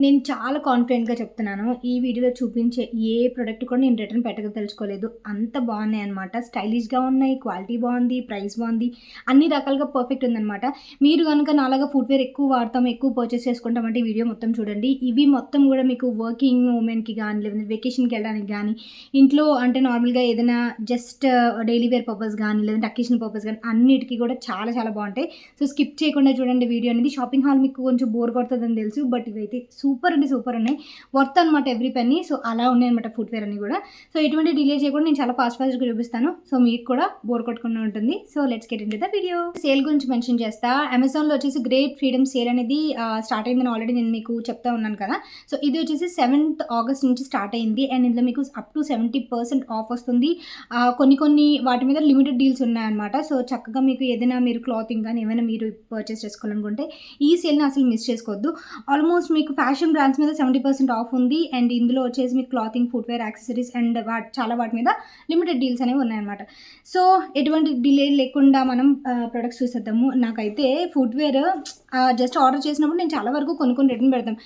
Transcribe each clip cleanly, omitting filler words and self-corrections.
నేను చాలా కాన్ఫిడెంట్‌గా చెప్తున్నాను. ఈ వీడియోలో చూపించే ఏ ప్రొడక్ట్ కూడా నేను రిటర్న్ పెట్టదలుచుకోలేదు. అంత బాగున్నాయన్నమాట. స్టైలిష్‌గా ఉన్నాయి, క్వాలిటీ బాగుంది, ప్రైస్ బాగుంది. అన్ని రకాలుగా పర్ఫెక్ట్ ఉందన్నమాట. మీరు గనుక నాలాగా ఫుట్‌వేర్ ఎక్కువ వాడతాం, ఎక్కువ పర్చేస్ చేసుకుంటాం అంటే వీడియో మొత్తం చూడండి. ఇవి మొత్తం గూడా మీకు వర్కింగ్ ఉమెన్‌కి గానీ, లేదంటే వెకేషన్‌కి వెళ్ళడానికి గానీ, ఇంట్లో అంటే నార్మల్‌గా ఏదైనా జస్ట్ డైలీ వేర్ పర్పస్ గానీ, లేదంటే అకేషన్ పర్పస్ గానీ అన్నిటికి కూడా చాలా చాలా బాగుంటాయి. సో, స్కిప్ చేయకుండా చూడండి వీడియో అనేది. షాపింగ్ హాల్ మీకు కొంచెం బోర్ కొడతదని తెలుసు. బట్ ఇవైతే సూపర్ అంటే సూపర్ ఉన్నాయి. వర్త్ అనమాట ఎవ్రీ పెన్నీ. సో, అలా ఉన్నాయన్నమాట ఫుట్‌వేర్ అన్నీ గూడా. సో, ఎటువంటి డిలే చేయకుండా నేను చాలా ఫాస్ట్‌గా చూపిస్తాను. సో, మీకు కూడా బోర్ కొట్టకుండా ఉంటుంది. So, let's get into the video. Sale గురించి మెన్షన్ చేస్తా. అమెజాన్‌లో వచ్చేసి గ్రేట్ ఫ్రీడమ్ సేల్ అనేది స్టార్ట్ అయిందని ఆల్రెడీ నేను మీకు చెప్తా ఉన్నాను కదా! సో, ఇది వచ్చేసి 7th ఆగస్ట్ నుంచి స్టార్ట్ అయింది. అండ్ ఇందులో మీకు అప్ టు 70% ఆఫ్ వస్తుంది. కొన్ని వాటి మీద లిమిటెడ్ డీల్స్ ఉన్నాయన్నమాట. సో, చక్కగా మీకు ఏదైనా మీరు క్లాతింగ్ గానీ ఏమైనా మీరు పర్చేస్ చేసుకోవాలనుకుంటే ఈ సేల్‌ని అసలు మిస్ చేసుకోవద్దు. ఆల్మోస్ట్ మీకు ఫ్యాషన్ బ్రాండ్స్ మీద 70% ఆఫ్ ఉంది. అండ్ ఇందులో వచ్చేసి మీకు క్లాతింగ్, ఫుట్‌వేర్, యాక్సెసరీస్ అండ్ చాలా వాటి మీద లిమిటెడ్ డీల్స్ అనేవి ఉన్నాయన్నమాట. సో, ఎటువంటి డిలే లేకుండా మనం ప్రొడక్ట్స్ చూసేద్దాము. నాకైతే ఫుట్‌వేర్ జస్ట్ ఆర్డర్ చేసినప్పుడు నేను చాలా వరకు కొన్ని రిటర్న్ పెడతాం.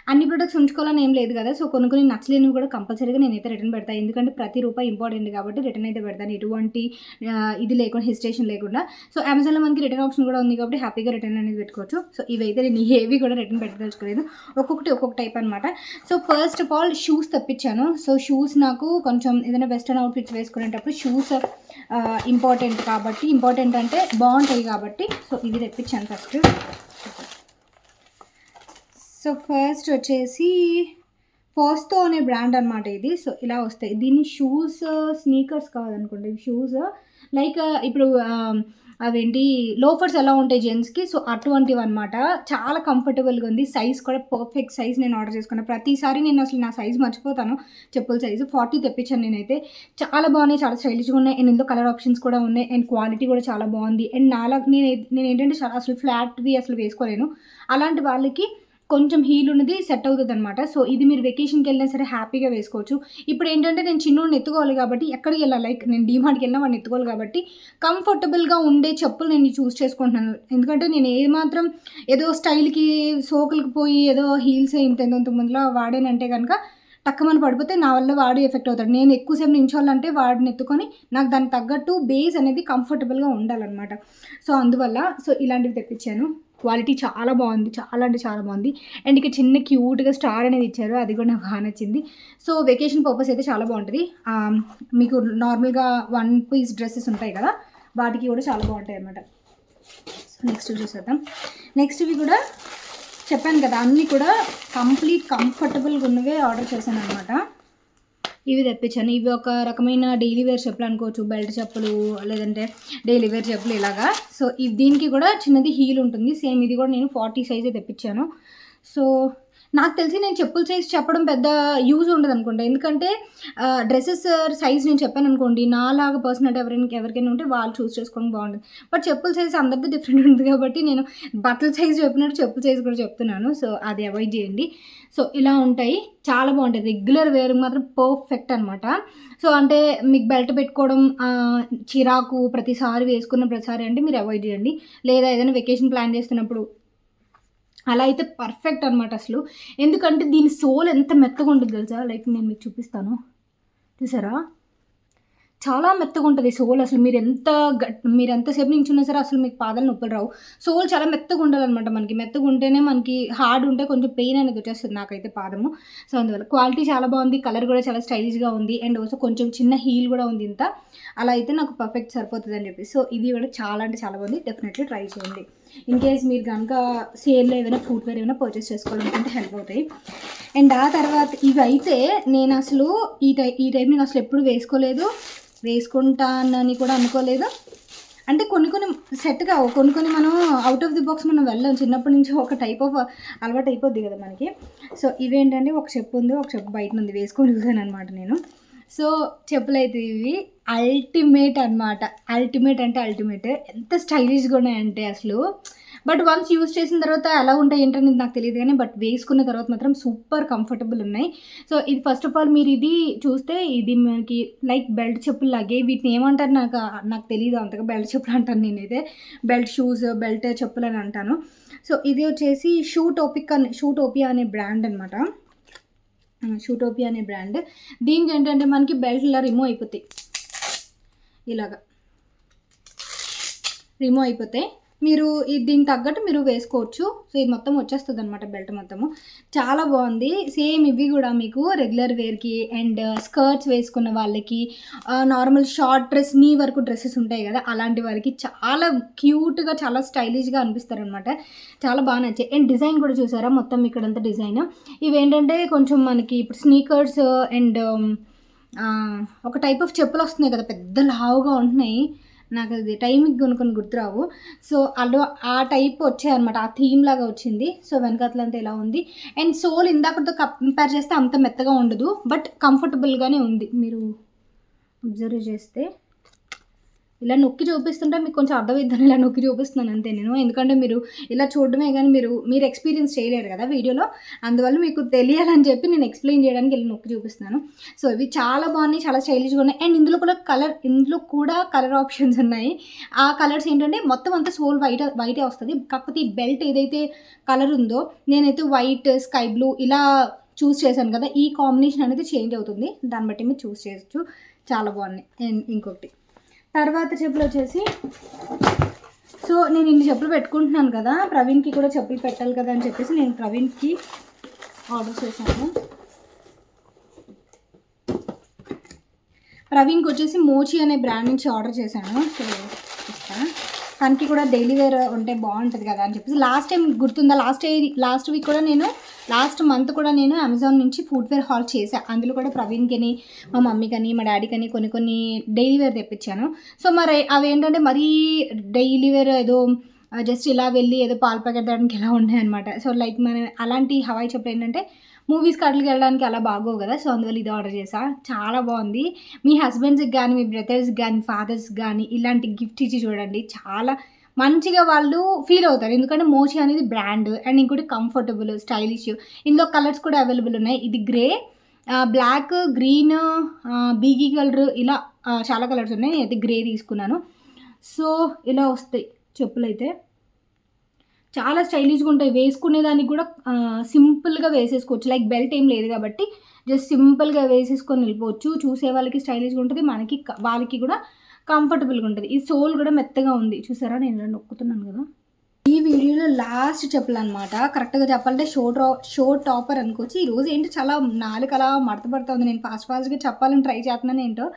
అన్ని ప్రొడక్ట్స్ ఉంచుకోవాలని ఏం లేదు కదా! సో, కొన్ని నచ్చలేనివి కూడా కంపల్సరీగా నేనైతే రిటర్న్ పెడతాను. ఎందుకంటే ప్రతి రూపాయి ఇంపార్టెంట్ కాబట్టి రిటర్న్ అయితే పెడతాను. ఎటువంటి ఇది లేకుండా హెసిటేషన్ లేకుండా. సో, అమెజాన్‌లో మనకి రిటర్న్ ఆప్షన్ కూడా ఉంది కాబట్టి హ్యాపీగా రిటర్న్ అనేది పెట్టుకోవచ్చు. సో, ఇవైతే నేను ఏవి కూడా రిటర్న్ పెట్టదలుచుకోలేదు. ఒక్కొక్క టైప్ అనమాట. So, first of all shoes తెప్పించాను. సో, షూస్ నాకు కొంచెం ఏదైనా వెస్టర్న్ అవుట్‌ఫిట్స్ వేసుకునేటప్పుడు షూస్ ఇంపార్టెంట్ అంటే బాగుంటాయి కాబట్టి సో, ఇవి తెప్పించాను ఫస్ట్. సో, ఫస్ట్ వచ్చేసి ఫోస్తో అనే బ్రాండ్ అనమాట ఇది. సో, ఇలా వస్తాయి. దీన్ని స్నీకర్స్ కాదనుకోండి. షూస్ లైక్ ఇప్పుడు అవేంటి లోఫర్స్ ఎలా ఉంటాయి జెంట్స్‌కి. సో, అటువంటివన్నమాట. చాలా కంఫర్టబుల్‌గా ఉంది. సైజ్ కూడా పర్ఫెక్ట్ సైజ్ నేను ఆర్డర్ చేసుకున్నా. ప్రతిసారి నేను అసలు నా సైజ్ మర్చిపోతాను. చెప్పుల సైజు 40 తెప్పించాను నేనైతే. చాలా బాగున్నాయి. చాలా స్టైలిష్‌గా ఉన్నాయి. అండ్ ఇందులో కలర్ ఆప్షన్స్ కూడా ఉన్నాయి. అండ్ క్వాలిటీ కూడా చాలా బాగుంది. అండ్ నేనేంటంటే అసలు ఫ్లాట్‌వి అసలు వేసుకోలేను. అలాంటి వాళ్ళకి కొంచెం హీల్ ఉన్నది సెట్ అవుతుందనమాట. సో, ఇది మీరు వెకేషన్‌కి వెళ్ళినా సరే హ్యాపీగా వేసుకోవచ్చు. ఇప్పుడేంటంటే నేను చిన్నోడిని ఎత్తుకోవాలి కాబట్టి ఎక్కడికి వెళ్ళాలి లైక్ నేను డీమార్ట్‌కి వెళ్ళినా వాడిని ఎత్తుకోవాలి కాబట్టి కంఫర్టబుల్‌గా ఉండే చెప్పులు నేను చూస్ చేసుకుంటున్నాను. ఎందుకంటే నేను ఏమాత్రం ఏదో స్టైల్‌కి సోకులకి పోయి ఏదో హీల్స్ ఇంత ముందులో వాడానంటే గనక టక్కుమని పడిపోతే నా వల్ల వాడు ఎఫెక్ట్ అవుతాడు. నేను ఎక్కువ సేపు నించోవాలంటే వాడిని ఎత్తుకొని నాకు దానికి తగ్గట్టు బేస్ అనేది కంఫర్టబుల్‌గా ఉండాలనమాట. సో, అందువల్ల ఇలాంటివి తెప్పించాను. క్వాలిటీ చాలా బాగుంది. చాలా అంటే చాలా బాగుంది. అండ్ ఇక్కడ చిన్న క్యూట్‌గా స్టార్ అనేది ఇచ్చారు. అది కూడా నాకు బాగా నచ్చింది. సో, వెకేషన్ పర్పస్ అయితే చాలా బాగుంటది. మీకు నార్మల్‌గా వన్ పీస్ డ్రెసెస్ ఉంటాయి కదా! వాటికి కూడా చాలా బాగుంటాయన్నమాట. సో, నెక్స్ట్ చూసేద్దాం. నెక్స్ట్‌వి కూడా చెప్పాను కదా! అన్నీ కూడా కంఫర్టబుల్‌గా ఉన్నవే ఆర్డర్ చేశాననమాట. ఇవి తెప్పించాను. ఇవి ఒక రకమైన డైలీ వేర్ చెప్పులు అనుకోవచ్చు. బెల్ట్ చెప్పులు లేదంటే డైలీ వేర్ చెప్పులు ఇలాగా. సో, దీనికి కూడా చిన్నది హీల్ ఉంటుంది. సేమ్ ఇది కూడా నేను 40 సైజే తెప్పించాను. సో, నాకు తెలిసి నేను చెప్పుల సైజ్ చెప్పడం పెద్ద యూజ్ ఉండదనుకుంటా. ఎందుకంటే డ్రెసెస్ సైజ్ నేను చెప్పాననుకోండి, నాలాగా పర్సనాలిటీ ఎవరికైనా ఉంటే వాళ్ళు చూస్ చేసుకోవడం బాగుంటుంది. బట్ చెప్పుల సైజ్ అందరిది డిఫరెంట్ ఉంటుంది కాబట్టి నేను బట్టల సైజ్ చెప్పినట్టు చెప్పుల సైజ్ కూడా చెప్తున్నాను. సో, అది అవాయిడ్ చేయండి. సో, ఇలా ఉంటాయి. చాలా బాగుంటాయి. రెగ్యులర్ వేర్‌కి మాత్రం పర్ఫెక్ట్ అనమాట. సో, అంటే మీకు బెల్ట్ పెట్టుకోవడం చిరాకు ప్రతిసారి వేసుకున్న ప్రతిసారి అంటే మీరు అవాయిడ్ చేయండి. లేదా ఏదైనా వెకేషన్ ప్లాన్ చేస్తున్నప్పుడు అలా అయితే పర్ఫెక్ట్ అనమాట అసలు. ఎందుకంటే దీని సోల్ ఎంత మెత్తగా ఉంటదో తెలుసా? లైక్ నేను మీకు చూపిస్తాను. చూసారా? చాలా మెత్తగుంటది సోల్ అసలు. మీరెంతసేపు నించున్నా సరే అసలు మీకు పాదాలు నొప్పులు రావు. సోల్ చాలా మెత్తగా ఉండాలనమాట మనకి. మెత్తగుంటేనే మనకి హార్డ్ ఉంటే కొంచెం పెయిన్ అనేది వచ్చేస్తుంది నాకైతే పాదము. సో, అందువల్ల క్వాలిటీ చాలా బాగుంది. కలర్ కూడా చాలా స్టైలిష్‌గా ఉంది. అండ్ ఆల్సో కొంచెం చిన్న హీల్ కూడా ఉంది ఇంత. అలా అయితే నాకు పర్ఫెక్ట్ సరిపోతదని చెప్పేసి. సో, ఇది కూడా చాలా అంటే చాలా బాగుంది. డెఫినెట్‌లీ ట్రై చేయండి. ఇన్ కేస్ మీరు గనక సేల్‌లో ఏదైనా ఫుట్‌వేర్ ఏమైనా పర్చేస్ చేసుకోవాలనుకుంటే హెల్ప్ అవుతాయి. అండ్ ఆ తర్వాత ఇవైతే నేనసలు ఈ టైప్ నేనసలు ఎప్పుడు వేసుకుంటానని కూడా అనుకోలేదు. అంటే కొన్ని సెట్ కావు. కొన్ని మనం ఔట్ ఆఫ్ ది బాక్స్ మనం వెళ్ళం. చిన్నప్పటి నుంచి ఒక టైప్ ఆఫ్ అలవాటు అయిపోద్ది కదా మనకి. సో, ఇవేంటంటే ఒక చెప్పు ఉంది. ఒక చెప్పు బయటనుంది. వేసుకొని చూసాననమాట నేను. సో, చెప్పులైతే ఇవి అల్టిమేట్ అనమాట. అల్టిమేట్ అంటే అల్టిమేట్. ఎంత స్టైలిష్‌గా ఉన్నాయంటే అసలు. బట్ వన్స్ యూజ్ చేసిన తర్వాత ఎలా ఉంటాయి ఏంటనేది నాకు తెలీదు గానీ, బట్ వేసుకున్న తర్వాత మాత్రం సూపర్ కంఫర్టబుల్ ఉన్నాయి. సో, ఇది ఫస్ట్ ఆఫ్ ఆల్ మీరు ఇది చూస్తే ఇది మనకి లైక్ బెల్ట్ చెప్పుల్లాగే వీటిని ఏమంటారు నాకు తెలీదు అంతగా. బెల్ట్ చెప్పులు అంటాను నేనైతే. బెల్ట్ షూస్, బెల్ట్ చెప్పులని అంటాను. సో ఇది వచ్చేసి షూటోపియా అనే బ్రాండ్ అనమాట. షూటోపియా అనే బ్రాండ్. దీనికి ఏంటంటే మనకి బెల్ట్ ఇలా రిమూవ్ అయిపోతాయి, ఇలాగా రిమూవ్ అయిపోతాయి. మీరు దీనికి తగ్గట్టు మీరు వేసుకోవచ్చు. సో ఇది మొత్తం వచ్చేస్తుంది అనమాట, బెల్ట్ మొత్తము. చాలా బాగుంది. సేమ్ ఇవి కూడా మీకు రెగ్యులర్ వేర్కి అండ్ స్కర్ట్స్ వేసుకున్న వాళ్ళకి, నార్మల్ షార్ట్ డ్రెస్ నీ వరకు డ్రెస్సెస్ ఉంటాయి కదా, అలాంటి వాళ్ళకి చాలా క్యూట్గా చాలా స్టైలిష్గా అనిపిస్తారు అనమాట. చాలా బాగా నచ్చాయి. అండ్ డిజైన్ కూడా చూసారా, మొత్తం ఇక్కడంతా డిజైన్. ఇవేంటంటే కొంచెం మనకి ఇప్పుడు స్నీకర్స్ అండ్ ఒక టైప్ ఆఫ్ చెప్పులు వస్తున్నాయి కదా, పెద్ద లావుగా ఉంటున్నాయి, నాకు అది టైంకి కొనుక్కొని గుర్తురావు. సో అలా ఆ టైప్ వచ్చాయన్నమాట, ఆ థీమ్ లాగా వచ్చింది. సో వెనకాతలంతా ఇలా ఉంది. అండ్ సోల్ ఇందాకతో కంపేర్ చేస్తే అంత మెత్తగా ఉండదు, బట్ కంఫర్టబుల్గానే ఉంది. మీరు అబ్జర్వ్ చేస్తే ఇలా నొక్కి చూపిస్తుంటే మీకు కొంచెం అర్థమవుతుందని ఇలా నొక్కి చూపిస్తున్నాను అంతే నేను, ఎందుకంటే మీరు ఇలా చూడడమే కానీ మీరు ఎక్స్పీరియన్స్ చేయలేరు కదా వీడియోలో, అందువల్ల మీకు తెలియాలని చెప్పి నేను ఎక్స్ప్లెయిన్ చేయడానికి ఇలా నొక్కి చూపిస్తున్నాను. సో ఇవి చాలా బాగున్నాయి, చాలా స్టైలిష్గా ఉన్నాయి. అండ్ ఇందులో కూడా కలర్ ఆప్షన్స్ ఉన్నాయి. ఆ కలర్స్ ఏంటంటే మొత్తం అంతా సోల్ వైటే వస్తుంది, కాకపోతే ఈ బెల్ట్ ఏదైతే కలర్ ఉందో, నేనైతే వైట్, స్కై బ్లూ ఇలా చూస్ చేశాను కదా, ఈ కాంబినేషన్ అనేది చేంజ్ అవుతుంది, దాన్ని బట్టి మీరు చూస్ చేయొచ్చు. చాలా బాగున్నాయి. అండ్ ఇంకొకటి తర్వాత చెప్పులు వచ్చేసి, సో నేను ఇన్ని చెప్పులు పెట్టుకుంటున్నాను కదా, ప్రవీణ్కి కూడా చెప్పులు పెట్టాలి కదా అని చెప్పేసి నేను ప్రవీణ్కి ఆర్డర్ చేశాను. ప్రవీణ్కి వచ్చేసి మోచి అనే బ్రాండ్ నుంచి ఆర్డర్ చేశాను. సో తనకి కూడా డైలీ వేర్ ఉంటే బాగుంటుంది కదా అని చెప్పేసి, లాస్ట్ టైం గుర్తుందా, లాస్ట్ వీక్ కూడా లాస్ట్ మంత్ కూడా నేను అమెజాన్ నుంచి ఫుట్వేర్ హాల్ చేశాను. అందులో కూడా ప్రవీణ్కి, మా మమ్మీకని, మా డాడీకని కొన్ని డైలీ వేర్ తెప్పించాను. సో మరి అవి ఏంటంటే మరీ డైలీ వేర్ ఏదో జస్ట్ ఇలా వెళ్ళి ఏదో పాలు ప్యాకెట్ తేడానికి ఇలా ఉన్నాయన్నమాట. సో లైక్ మన అలాంటి హవాయి చెప్పులు ఏంటంటే మూవీస్కి అట్లకి వెళ్ళడానికి అలా బాగోవు కదా, సో అందువల్ల ఇది ఆర్డర్ చేసా. చాలా బాగుంది. మీ హస్బెండ్స్కి కానీ, మీ బ్రదర్స్కి కానీ, ఫాదర్స్కి కానీ ఇలాంటి గిఫ్ట్ ఇచ్చి చూడండి, చాలా మంచిగా వాళ్ళు ఫీల్ అవుతారు. ఎందుకంటే మోచి అనేది బ్రాండ్ అండ్ ఇంకోటి కంఫర్టబుల్, స్టైలిష్. ఇందులో కలర్స్ కూడా అవైలబుల్ ఉన్నాయి. ఇది గ్రే, బ్లాక్, గ్రీన్, బీగీ కలర్, ఇలా చాలా కలర్స్ ఉన్నాయి. నేనైతే గ్రే తీసుకున్నాను. సో ఇలా వస్తాయి చెప్పులు అయితే, చాలా స్టైలిష్గా ఉంటాయి. వేసుకునేదానికి కూడా సింపుల్గా వేసేసుకోవచ్చు, లైక్ బెల్ట్ ఏం లేదు కాబట్టి జస్ట్ సింపుల్గా వేసేసుకొని వెళ్ళిపోవచ్చు. చూసే వాళ్ళకి స్టైలిష్గా ఉంటుంది, వాళ్ళకి కూడా కంఫర్టబుల్గా ఉంటుంది. ఈ సోల్ కూడా మెత్తగా ఉంది, చూసారా నేను ఇలా నొక్కుతున్నాను కదా. ఈ వీడియోలో లాస్ట్ చెప్పులు అనమాట. కరెక్ట్గా చెప్పాలంటే షో టాపర్ అనుకోవచ్చు. ఈరోజు ఏంటో చాలా నాలుగు అలా మడత పడుతుంది. నేను ఫాస్ట్గా చెప్పాలని ట్రై చేస్తున్నాను, ఏంటో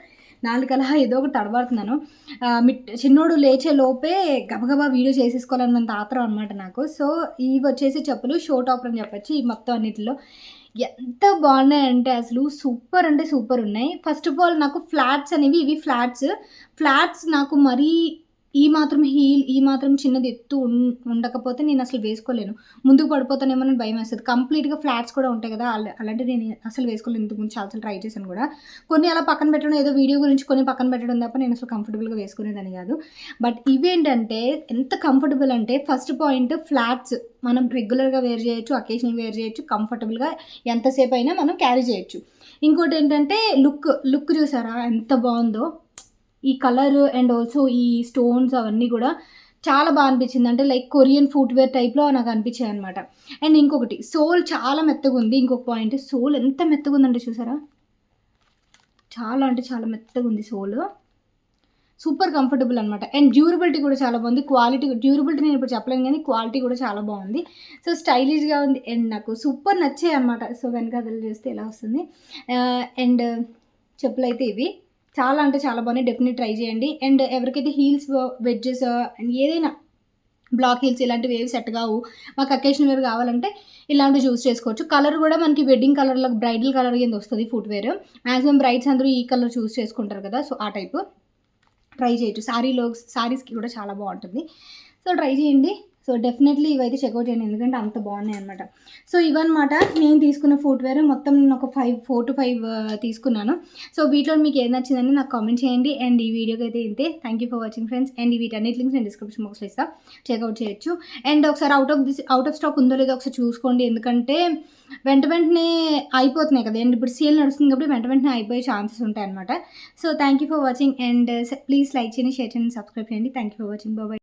నాలుగలా ఏదో ఒకటి తడబడుతున్నాను. చిన్నోడు లేచే లోపే గబగబా వీడియో చేసేసుకోవాలన్నంత ఆత్రం అనమాట నాకు. సో ఇవి వచ్చేసి చెప్పులు షో టాపర్ అని చెప్పచ్చు. ఈ మొత్తం అన్నిటిలో ఎంత బాగున్నాయంటే అసలు సూపర్ అంటే సూపర్ ఉన్నాయి. ఫస్ట్ ఆఫ్ ఆల్ నాకు ఫ్లాట్స్ అనేవి, ఇవి ఫ్లాట్స్ నాకు మరీ ఈ మాత్రం హీల్, ఈ మాత్రం చిన్నది ఎత్తు ఉండకపోతే నేను అసలు వేసుకోలేను, ముందుకు పడిపోతానేమో అని భయం వేస్తుంది. కంప్లీట్గా ఫ్లాట్స్ కూడా ఉంటాయి కదా, అలాంటివి నేను అసలు వేసుకోలేను. ఇంతకుముందు చాలా ట్రై చేశాను కూడా, కొన్ని అలా పక్కన పెట్టడం, ఏదో వీడియో గురించి కొన్ని పక్కన పెట్టడం తప్ప నేను అసలు కంఫర్టబుల్గా వేసుకునేదని కాదు. బట్ ఇవేంటంటే ఎంత కంఫర్టబుల్ అంటే, ఫస్ట్ పాయింట్ ఫ్లాట్స్ మనం రెగ్యులర్గా వేర్ చేయొచ్చు, అకేషనల్ వేర్ చేయొచ్చు, కంఫర్టబుల్గా ఎంతసేపు అయినా మనం క్యారీ చేయొచ్చు. ఇంకోటి ఏంటంటే లుక్ చూసారా ఎంత బాగుందో, ఈ కలర్ అండ్ ఆల్సో ఈ స్టోన్స్ అవన్నీ కూడా చాలా బాగా అనిపించింది. అంటే లైక్ కొరియన్ ఫుట్వేర్ టైప్లో నాకు అనిపించాయి అనమాట. అండ్ ఇంకొకటి సోల్ చాలా మెత్తగా ఉంది. ఇంకొక పాయింట్, సోల్ ఎంత మెత్తగా ఉందంటే చూసారా, చాలా అంటే చాలా మెత్తగా ఉంది సోల్, సూపర్ కంఫర్టబుల్ అనమాట. అండ్ డ్యూరబిలిటీ కూడా చాలా బాగుంది. డ్యూరబిలిటీ నేను ఇప్పుడు చెప్పలేను కానీ క్వాలిటీ కూడా చాలా బాగుంది. సో స్టైలిష్గా ఉంది అండ్ నాకు సూపర్ నచ్చాయి అనమాట. సో వెనకాదలు చేస్తే ఎలా వస్తుంది. అండ్ చెప్పులు అయితే ఇవి చాలా అంటే చాలా బాగున్నాయి, డెఫినెట్ ట్రై చేయండి. అండ్ ఎవరికైతే హీల్స్, వెడ్జెస్ అండ్ ఏదైనా బ్లాక్ హీల్స్ ఇలాంటివి ఏవి సెట్ కావు, మాకు అకేషన్ వేర్ కావాలంటే ఇలాంటివి చూస్ చేసుకోవచ్చు. కలర్ కూడా మనకి వెడ్డింగ్ కలర్లో బ్రైడల్ కలర్ కింద వస్తుంది ఫుట్వేర్. మ్యాక్సిమం బ్రైడ్స్ అందరూ ఈ కలర్ చూస్ చేసుకుంటారు కదా, సో ఆ టైపు ట్రై చేయొచ్చు. శారీస్కి కూడా చాలా బాగుంటుంది. సో ట్రై చేయండి. సో డెఫినెట్లీ ఇవైతే చెక్అవుట్ చేయండి, ఎందుకంటే అంత బాగున్నాయి అనమాట. సో ఇవన్నమాట నేను తీసుకున్న ఫుట్వేర్. మొత్తం నేను ఒక 4 to 5 తీసుకున్నాను. సో వీటిలో మీకు ఏది నచ్చిందని నాకు కామెంట్ చేయండి. అండ్ ఈ వీడియోకి అయితే ఇంతే. Thank you for watching friends. And వీటన్నిటి లింక్స్ నేను డిస్క్రిప్షన్ బాక్స్లో ఇస్తాను, చెక్అవుట్ చేయొచ్చు. అండ్ ఒకసారి అవుట్ ఆఫ్ స్టాక్ ఉందో లేదో ఒకసారి చూసుకోండి, ఎందుకంటే వెంటనే అయిపోతున్నాయి కదా. అండ్ ఇప్పుడు సేల్ నడుస్తుంది కాబట్టి వెంటనే అయిపోయే ఛాన్సెస్ ఉంటాయి అనమాట. So thank you for watching. And please like చేయండి, షేర్ చేయండి, సబ్స్క్రైబ్ చేయండి. Thank you for watching. Bye.